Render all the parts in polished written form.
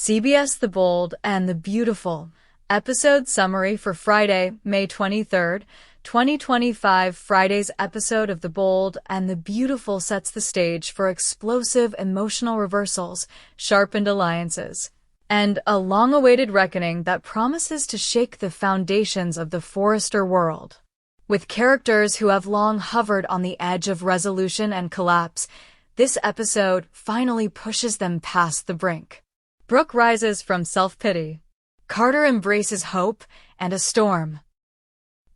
CBS The Bold and the Beautiful. Episode summary for Friday, May 23rd, 2025. Friday's episode of The Bold and the Beautiful sets the stage for explosive emotional reversals, sharpened alliances, and a long-awaited reckoning that promises to shake the foundations of the Forrester world. With characters who have long hovered on the edge of resolution and collapse, this episode finally pushes them past the brink. Brooke rises from self-pity. Carter embraces hope and a storm.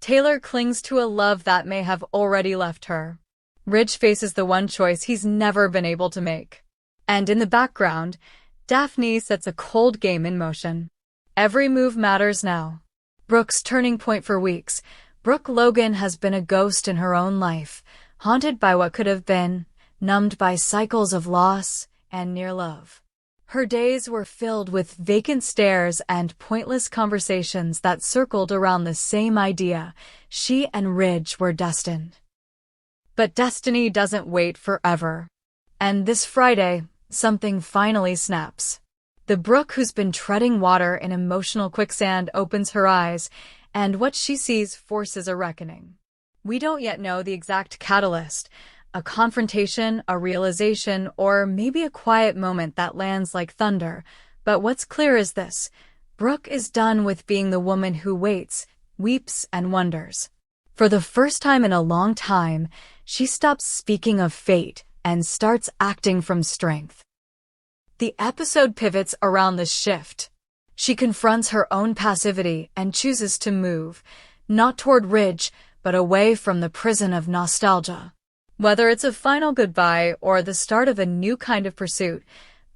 Taylor clings to a love that may have already left her. Ridge faces the one choice he's never been able to make. And in the background, Daphne sets a cold game in motion. Every move matters now. Brooke's turning point for weeks. Brooke Logan has been a ghost in her own life, haunted by what could have been, numbed by cycles of loss and near love. Her days were filled with vacant stares and pointless conversations that circled around the same idea: she and Ridge were destined. But destiny doesn't wait forever. And this Friday, something finally snaps. The Brooke who's been treading water in emotional quicksand opens her eyes, and what she sees forces a reckoning. We don't yet know the exact catalyst. A confrontation, a realization, or maybe a quiet moment that lands like thunder. But what's clear is this: Brooke is done with being the woman who waits, weeps, and wonders. For the first time in a long time, she stops speaking of fate and starts acting from strength. The episode pivots around this shift. She confronts her own passivity and chooses to move, not toward Ridge, but away from the prison of nostalgia. Whether it's a final goodbye or the start of a new kind of pursuit,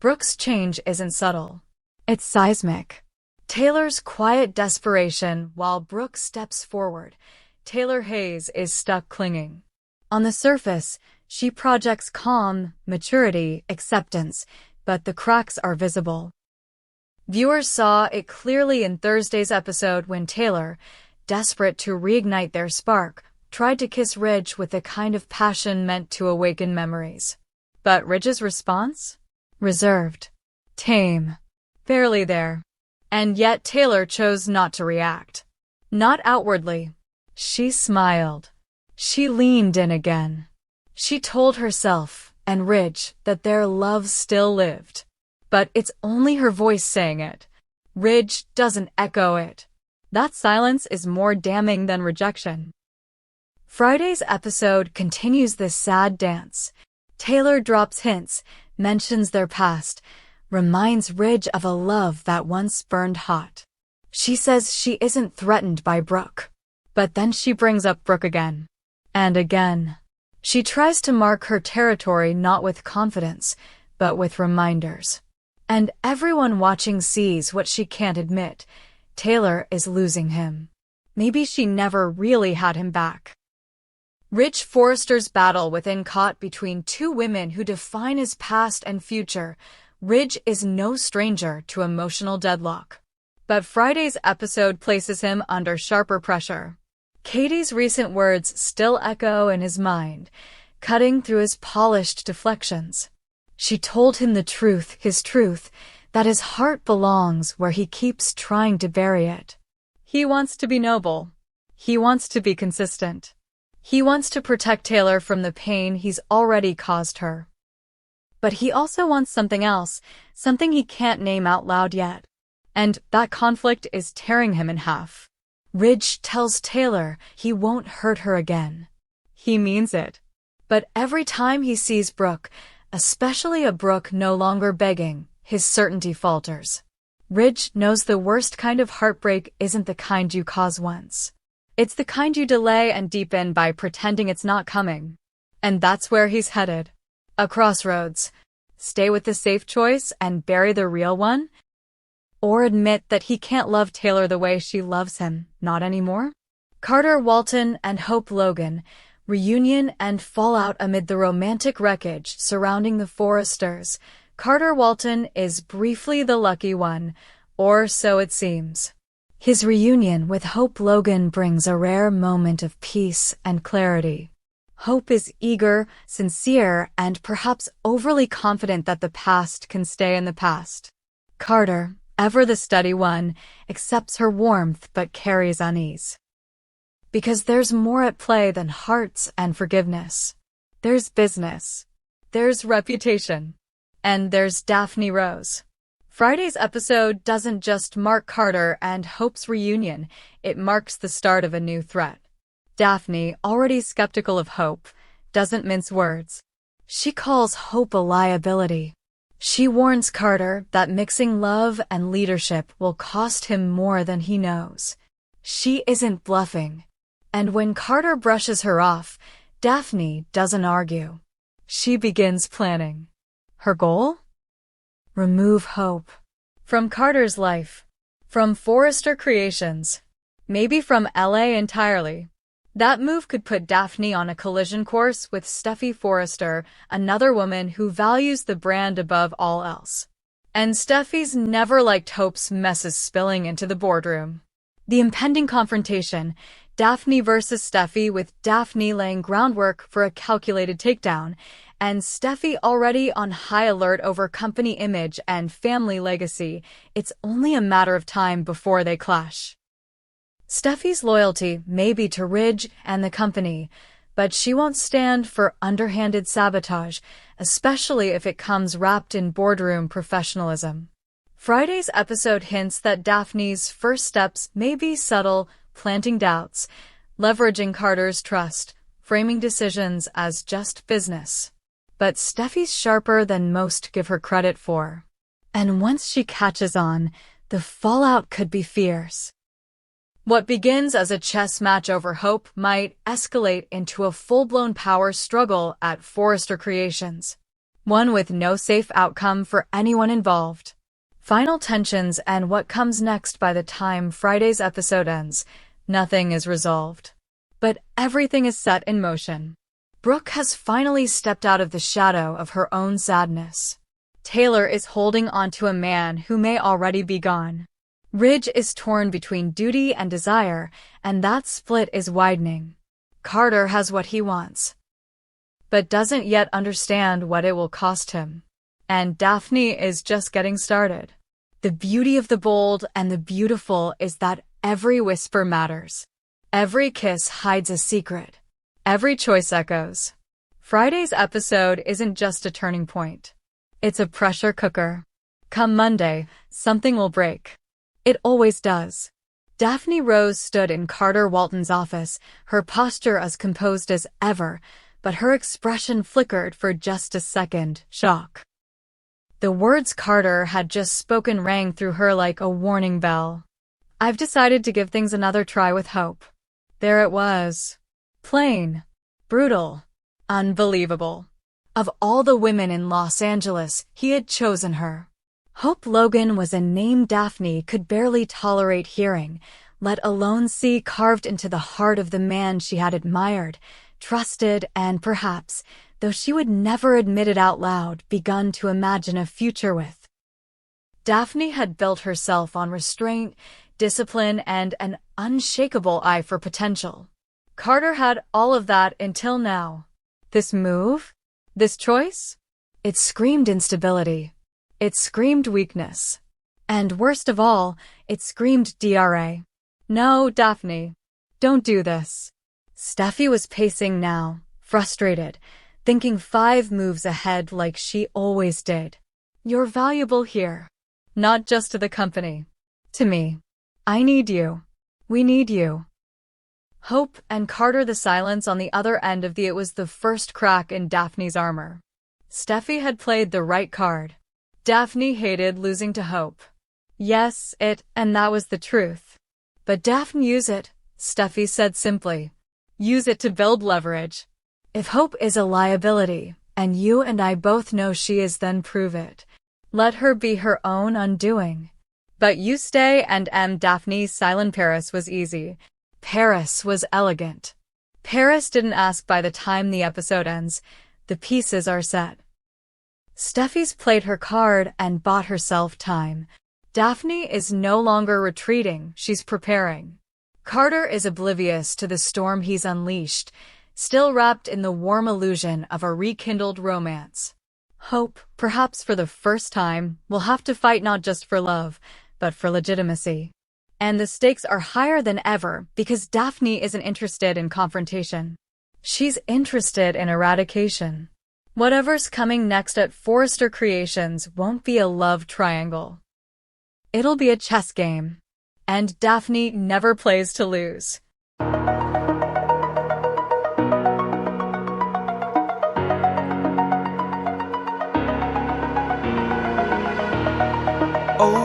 Brooke's change isn't subtle. It's seismic. Taylor's quiet desperation while Brooke steps forward. Taylor Hayes is stuck clinging. On the surface, she projects calm, maturity, acceptance, but the cracks are visible. Viewers saw it clearly in Thursday's episode when Taylor, desperate to reignite their spark, tried to kiss Ridge with the kind of passion meant to awaken memories. But Ridge's response? Reserved. Tame. Barely there. And yet Taylor chose not to react. Not outwardly. She smiled. She leaned in again. She told herself and Ridge that their love still lived. But it's only her voice saying it. Ridge doesn't echo it. That silence is more damning than rejection. Friday's episode continues this sad dance. Taylor drops hints, mentions their past, reminds Ridge of a love that once burned hot. She says she isn't threatened by Brooke. But then she brings up Brooke again. And again. She tries to mark her territory not with confidence, but with reminders. And everyone watching sees what she can't admit. Taylor is losing him. Maybe she never really had him back. Ridge Forrester's battle within, caught between two women who define his past and future. Ridge is no stranger to emotional deadlock. But Friday's episode places him under sharper pressure. Katie's recent words still echo in his mind, cutting through his polished deflections. She told him the truth, his truth, that his heart belongs where he keeps trying to bury it. He wants to be noble. He wants to be consistent. He wants to protect Taylor from the pain he's already caused her. But he also wants something else, something he can't name out loud yet. And that conflict is tearing him in half. Ridge tells Taylor he won't hurt her again. He means it. But every time he sees Brooke, especially a Brooke no longer begging, his certainty falters. Ridge knows the worst kind of heartbreak isn't the kind you cause once. It's the kind you delay and deepen by pretending it's not coming. And that's where he's headed. A crossroads. Stay with the safe choice and bury the real one? Or admit that he can't love Taylor the way she loves him, not anymore? Carter Walton and Hope Logan, reunion and fallout amid the romantic wreckage surrounding the Forresters. Carter Walton is briefly the lucky one, or so it seems. His reunion with Hope Logan brings a rare moment of peace and clarity. Hope is eager, sincere, and perhaps overly confident that the past can stay in the past. Carter, ever the steady one, accepts her warmth but carries unease. Because there's more at play than hearts and forgiveness. There's business. There's reputation. And there's Daphne Rose. Friday's episode doesn't just mark Carter and Hope's reunion, it marks the start of a new threat. Daphne, already skeptical of Hope, doesn't mince words. She calls Hope a liability. She warns Carter that mixing love and leadership will cost him more than he knows. She isn't bluffing. And when Carter brushes her off, Daphne doesn't argue. She begins planning. Her goal? Remove Hope. From Carter's life. From Forrester Creations. Maybe from LA entirely. That move could put Daphne on a collision course with Steffi Forrester, another woman who values the brand above all else. And Steffi's never liked Hope's messes spilling into the boardroom. The impending confrontation, Daphne versus Steffi, with Daphne laying groundwork for a calculated takedown, and Steffi already on high alert over company image and family legacy. It's only a matter of time before they clash. Steffi's loyalty may be to Ridge and the company, but she won't stand for underhanded sabotage, especially if it comes wrapped in boardroom professionalism. Friday's episode hints that Daphne's first steps may be subtle, planting doubts, leveraging Carter's trust, framing decisions as just business. But Steffi's sharper than most give her credit for. And once she catches on, the fallout could be fierce. What begins as a chess match over Hope might escalate into a full-blown power struggle at Forrester Creations. One with no safe outcome for anyone involved. Final tensions and what comes next. By the time Friday's episode ends, nothing is resolved. But everything is set in motion. Brooke has finally stepped out of the shadow of her own sadness. Taylor is holding onto a man who may already be gone. Ridge is torn between duty and desire, and that split is widening. Carter has what he wants, but doesn't yet understand what it will cost him. And Daphne is just getting started. The beauty of the bold and the beautiful is that every whisper matters. Every kiss hides a secret. Every choice echoes. Friday's episode isn't just a turning point. It's a pressure cooker. Come Monday, something will break. It always does. Daphne Rose stood in Carter Walton's office, her posture as composed as ever, but her expression flickered for just a second. Shock. The words Carter had just spoken rang through her like a warning bell. I've decided to give things another try with Hope. There it was. Plain. Brutal. Unbelievable. Of all the women in Los Angeles, he had chosen her. Hope Logan was a name Daphne could barely tolerate hearing, let alone see carved into the heart of the man she had admired, trusted, and perhaps, though she would never admit it out loud, begun to imagine a future with. Daphne had built herself on restraint, discipline, and an unshakable eye for potential. Carter had all of that until now. This move? This choice? It screamed instability. It screamed weakness. And worst of all, it screamed DRA. No, Daphne. Don't do this. Steffi was pacing now, frustrated, thinking 5 moves ahead like she always did. You're valuable here. Not just to the company. To me. I need you. We need you. Hope and Carter. The silence on the other end of it was the first crack in Daphne's armor. Steffi had played the right card. Daphne hated losing to Hope. Yes, and that was the truth. But Daphne use it, Steffi said simply. Use it to build leverage. If Hope is a liability, and you and I both know she is, then prove it. Let her be her own undoing. But you stay and Daphne's silent Paris was easy. Paris was elegant. Paris didn't ask. By the time the episode ends, the pieces are set. Steffi's played her card and bought herself time. Daphne is no longer retreating, she's preparing. Carter is oblivious to the storm he's unleashed, still wrapped in the warm illusion of a rekindled romance. Hope, perhaps for the first time, will have to fight not just for love, but for legitimacy. And the stakes are higher than ever because Daphne isn't interested in confrontation. She's interested in eradication. Whatever's coming next at Forrester Creations won't be a love triangle. It'll be a chess game. And Daphne never plays to lose.